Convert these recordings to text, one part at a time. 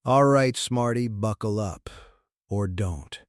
All right, Smarty, buckle up. Or don't.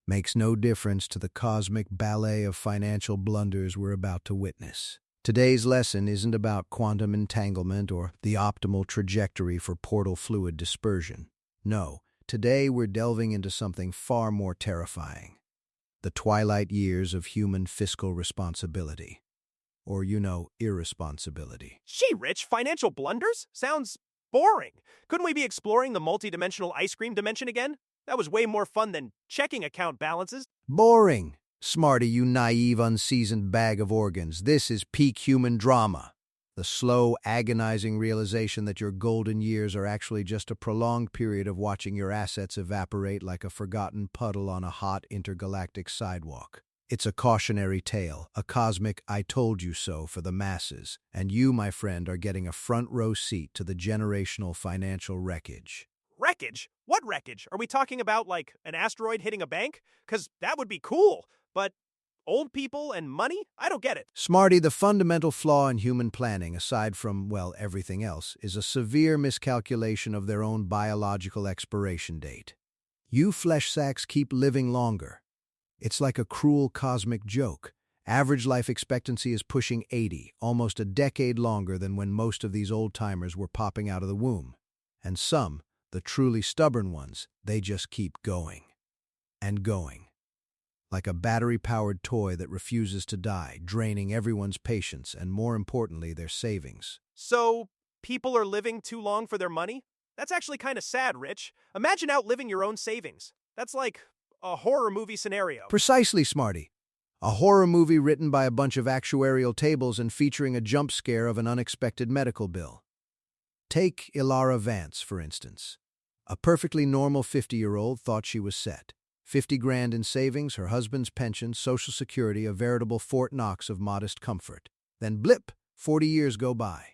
Makes no difference to the cosmic ballet of financial blunders we're about to witness. Today's lesson isn't about quantum entanglement or the optimal trajectory for portal fluid dispersion. No, today we're delving into something far more terrifying. The twilight years of human fiscal responsibility. Or, irresponsibility. Gee, Rich, financial blunders? Sounds boring. Couldn't we be exploring the multidimensional ice cream dimension again? That was way more fun than checking account balances. Boring! Smarty, you naive, unseasoned bag of organs. This is peak human drama. The slow, agonizing realization that your golden years are actually just a prolonged period of watching your assets evaporate like a forgotten puddle on a hot intergalactic sidewalk. It's a cautionary tale, a cosmic "I told you so" for the masses, and you, my friend, are getting a front-row seat to the generational financial wreckage. Wreckage? What wreckage? Are we talking about, like, an asteroid hitting a bank? 'Cause that would be cool, but old people and money? I don't get it. Smarty, the fundamental flaw in human planning, aside from, everything else, is a severe miscalculation of their own biological expiration date. You flesh sacks keep living longer. It's like a cruel cosmic joke. Average life expectancy is pushing 80, almost a decade longer than when most of these old-timers were popping out of the womb. And some, the truly stubborn ones, they just keep going. And going. Like a battery-powered toy that refuses to die, draining everyone's patience and, more importantly, their savings. So, people are living too long for their money? That's actually kind of sad, Rich. Imagine outliving your own savings. That's like a horror movie scenario. Precisely, Smarty. A horror movie written by a bunch of actuarial tables and featuring a jump scare of an unexpected medical bill. Take Ilara Vance, for instance. A perfectly normal 50-year-old thought she was set. 50 grand in savings, her husband's pension, Social Security, a veritable Fort Knox of modest comfort. Then blip, 40 years go by.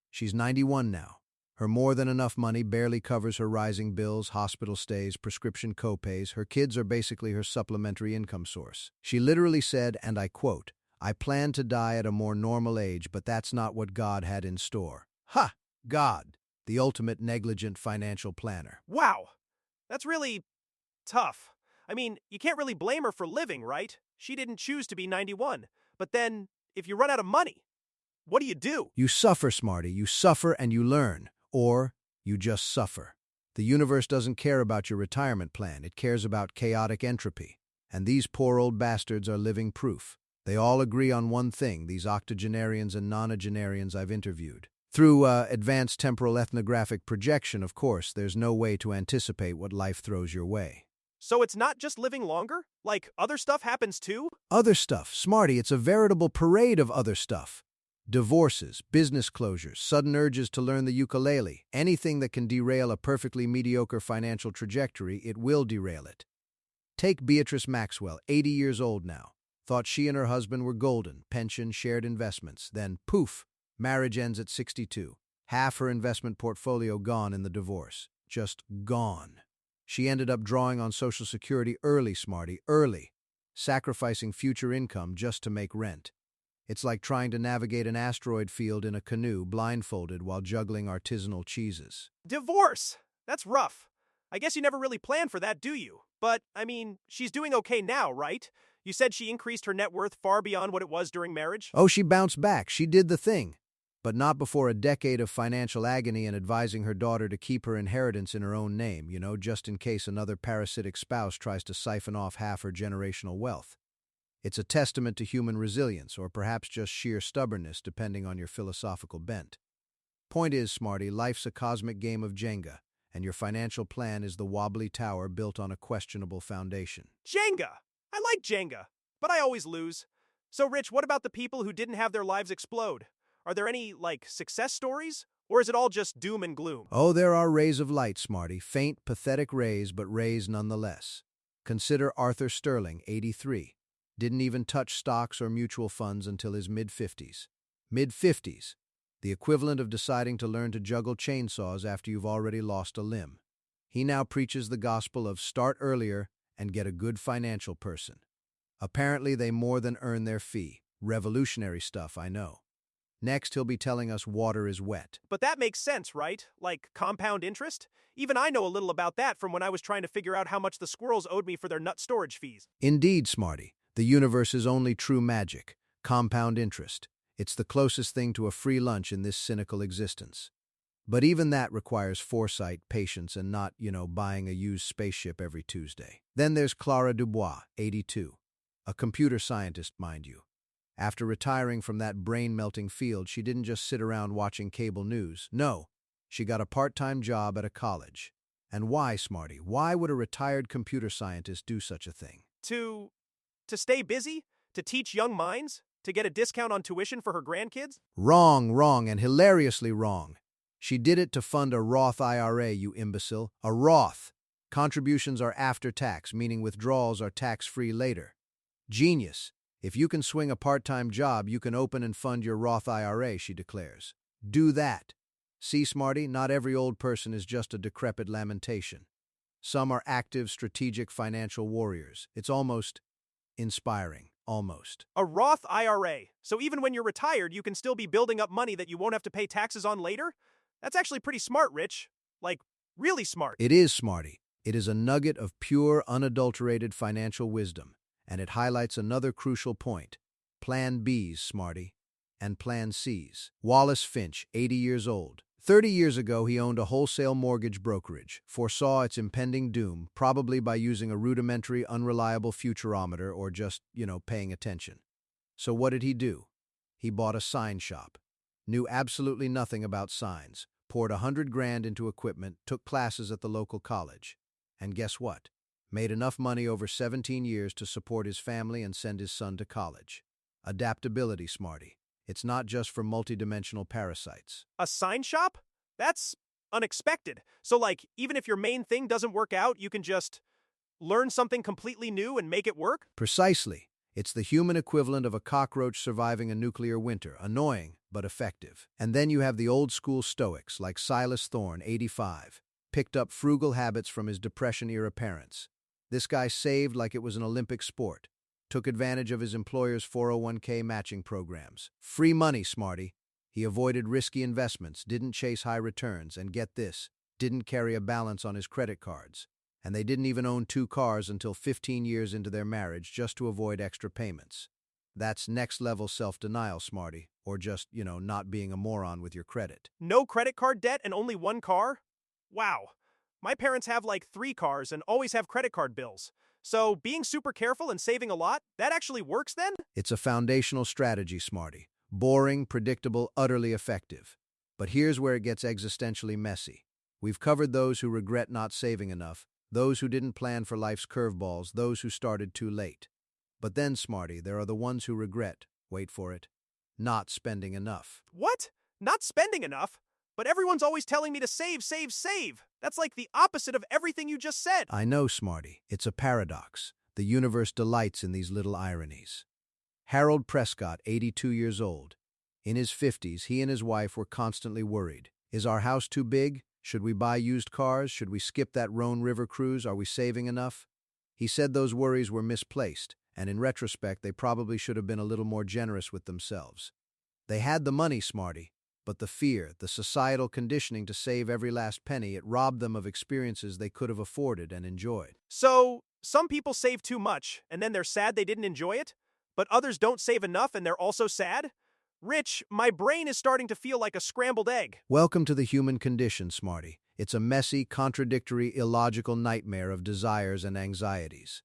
She's 91 now. Her more than enough money barely covers her rising bills, hospital stays, prescription copays. Her kids are basically her supplementary income source. She literally said, and I quote, "I plan to die at a more normal age, but that's not what God had in store." Ha! God, the ultimate negligent financial planner. Wow, that's really tough. I mean, you can't really blame her for living, right? She didn't choose to be 91. But then, if you run out of money, what do? You suffer, Smarty. You suffer and you learn. Or you just suffer. The universe doesn't care about your retirement plan. It cares about chaotic entropy. And these poor old bastards are living proof. They all agree on one thing, these octogenarians and nonagenarians I've interviewed. Through advanced temporal ethnographic projection, of course, there's no way to anticipate what life throws your way. So it's not just living longer? Like, other stuff happens too? Other stuff. Smarty, it's a veritable parade of other stuff. Divorces, business closures, sudden urges to learn the ukulele, anything that can derail a perfectly mediocre financial trajectory, it will derail it. Take Beatrice Maxwell, 80 years old now. Thought she and her husband were golden, pension, shared investments. Then, poof, marriage ends at 62. Half her investment portfolio gone in the divorce. Just gone. She ended up drawing on Social Security early, Smarty, early, sacrificing future income just to make rent. It's like trying to navigate an asteroid field in a canoe blindfolded while juggling artisanal cheeses. Divorce! That's rough. I guess you never really planned for that, do you? But, I mean, she's doing okay now, right? You said she increased her net worth far beyond what it was during marriage? Oh, she bounced back. She did the thing. But not before a decade of financial agony and advising her daughter to keep her inheritance in her own name, just in case another parasitic spouse tries to siphon off half her generational wealth. It's a testament to human resilience, or perhaps just sheer stubbornness, depending on your philosophical bent. Point is, Smarty, life's a cosmic game of Jenga, and your financial plan is the wobbly tower built on a questionable foundation. Jenga! I like Jenga, but I always lose. So, Rich, what about the people who didn't have their lives explode? Are there any, success stories? Or is it all just doom and gloom? Oh, there are rays of light, Smarty. Faint, pathetic rays, but rays nonetheless. Consider Arthur Sterling, 83. Didn't even touch stocks or mutual funds until his mid-50s. Mid-50s, the equivalent of deciding to learn to juggle chainsaws after you've already lost a limb. He now preaches the gospel of start earlier and get a good financial person. Apparently, they more than earn their fee. Revolutionary stuff, I know. Next, he'll be telling us water is wet. But that makes sense, right? Like compound interest? Even I know a little about that from when I was trying to figure out how much the squirrels owed me for their nut storage fees. Indeed, Smarty, the universe's only true magic, compound interest. It's the closest thing to a free lunch in this cynical existence. But even that requires foresight, patience, and not, buying a used spaceship every Tuesday. Then there's Clara Dubois, 82. A computer scientist, mind you. After retiring from that brain-melting field, she didn't just sit around watching cable news. No, she got a part-time job at a college. And why, Smarty? Why would a retired computer scientist do such a thing? To stay busy? To teach young minds? To get a discount on tuition for her grandkids? Wrong, and hilariously wrong. She did it to fund a Roth IRA, you imbecile. A Roth. Contributions are after tax, meaning withdrawals are tax-free later. Genius. If you can swing a part-time job, you can open and fund your Roth IRA, she declares. Do that. See, Smarty, not every old person is just a decrepit lamentation. Some are active, strategic financial warriors. It's almost inspiring. Almost. A Roth IRA. So even when you're retired, you can still be building up money that you won't have to pay taxes on later? That's actually pretty smart, Rich. Like, really smart. It is, Smarty. It is a nugget of pure, unadulterated financial wisdom. And it highlights another crucial point. Plan B's, Smarty, and Plan C's. Wallace Finch, 80 years old. 30 years ago, he owned a wholesale mortgage brokerage, foresaw its impending doom, probably by using a rudimentary, unreliable futurometer or just, paying attention. So what did he do? He bought a sign shop. Knew absolutely nothing about signs, poured $100,000 into equipment, took classes at the local college. And guess what? Made enough money over 17 years to support his family and send his son to college. Adaptability, Smarty. It's not just for multidimensional parasites. A sign shop? That's unexpected. So, even if your main thing doesn't work out, you can just learn something completely new and make it work? Precisely. It's the human equivalent of a cockroach surviving a nuclear winter. Annoying, but effective. And then you have the old-school Stoics, like Silas Thorne, 85. Picked up frugal habits from his Depression-era parents. This guy saved like it was an Olympic sport. Took advantage of his employer's 401k matching programs. Free money, Smarty. He avoided risky investments, didn't chase high returns, and get this, didn't carry a balance on his credit cards. And they didn't even own 2 cars until 15 years into their marriage just to avoid extra payments. That's next-level self-denial, Smarty, or just, not being a moron with your credit. No credit card debt and only 1 car? Wow. My parents have 3 cars and always have credit card bills. So being super careful and saving a lot, that actually works then? It's a foundational strategy, Smarty. Boring, predictable, utterly effective. But here's where it gets existentially messy. We've covered those who regret not saving enough, those who didn't plan for life's curveballs, those who started too late. But then, Smarty, there are the ones who regret, wait for it, not spending enough. What? Not spending enough? But everyone's always telling me to save, save, save. That's like the opposite of everything you just said. I know, Smarty. It's a paradox. The universe delights in these little ironies. Harold Prescott, 82 years old. In his 50s, he and his wife were constantly worried. Is our house too big? Should we buy used cars? Should we skip that Rhone River cruise? Are we saving enough? He said those worries were misplaced, and in retrospect, they probably should have been a little more generous with themselves. They had the money, Smarty. But the fear, the societal conditioning to save every last penny, it robbed them of experiences they could have afforded and enjoyed. So, some people save too much, and then they're sad they didn't enjoy it? But others don't save enough and they're also sad? Rich, my brain is starting to feel like a scrambled egg. Welcome to the human condition, Smarty. It's a messy, contradictory, illogical nightmare of desires and anxieties.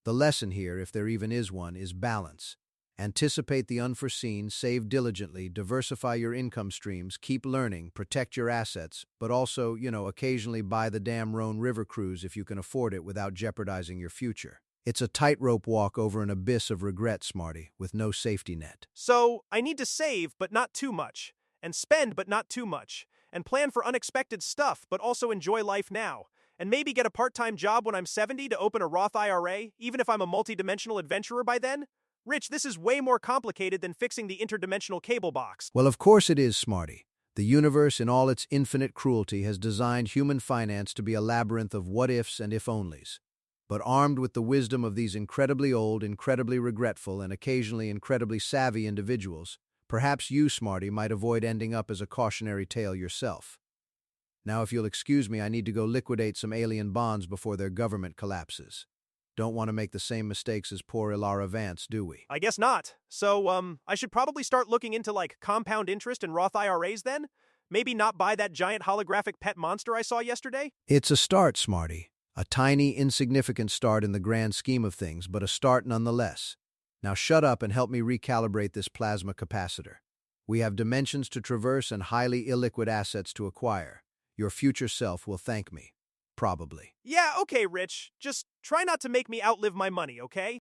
The lesson here, if there even is one, is balance. Anticipate the unforeseen, save diligently, diversify your income streams, keep learning, protect your assets, but also, occasionally buy the damn Rhone River cruise if you can afford it without jeopardizing your future. It's a tightrope walk over an abyss of regret, Smarty, with no safety net. So, I need to save, but not too much, and spend, but not too much, and plan for unexpected stuff, but also enjoy life now, and maybe get a part-time job when I'm 70 to open a Roth IRA, even if I'm a multidimensional adventurer by then? Rich, this is way more complicated than fixing the interdimensional cable box. Well, of course it is, Smarty. The universe, in all its infinite cruelty, has designed human finance to be a labyrinth of what-ifs and if-onlys. But armed with the wisdom of these incredibly old, incredibly regretful, and occasionally incredibly savvy individuals, Perhaps you, Smarty, might avoid ending up as a cautionary tale yourself. Now, if you'll excuse me, I need to go liquidate some alien bonds before their government collapses. Don't want to make the same mistakes as poor Ilara Vance, do we? I guess not. So, I should probably start looking into, like, compound interest and Roth IRAs then? Maybe not buy that giant holographic pet monster I saw yesterday? It's a start, Smarty. A tiny, insignificant start in the grand scheme of things, but a start nonetheless. Now shut up and help me recalibrate this plasma capacitor. We have dimensions to traverse and highly illiquid assets to acquire. Your future self will thank me. Probably. Yeah, okay, Rich. Just try not to make me outlive my money, okay?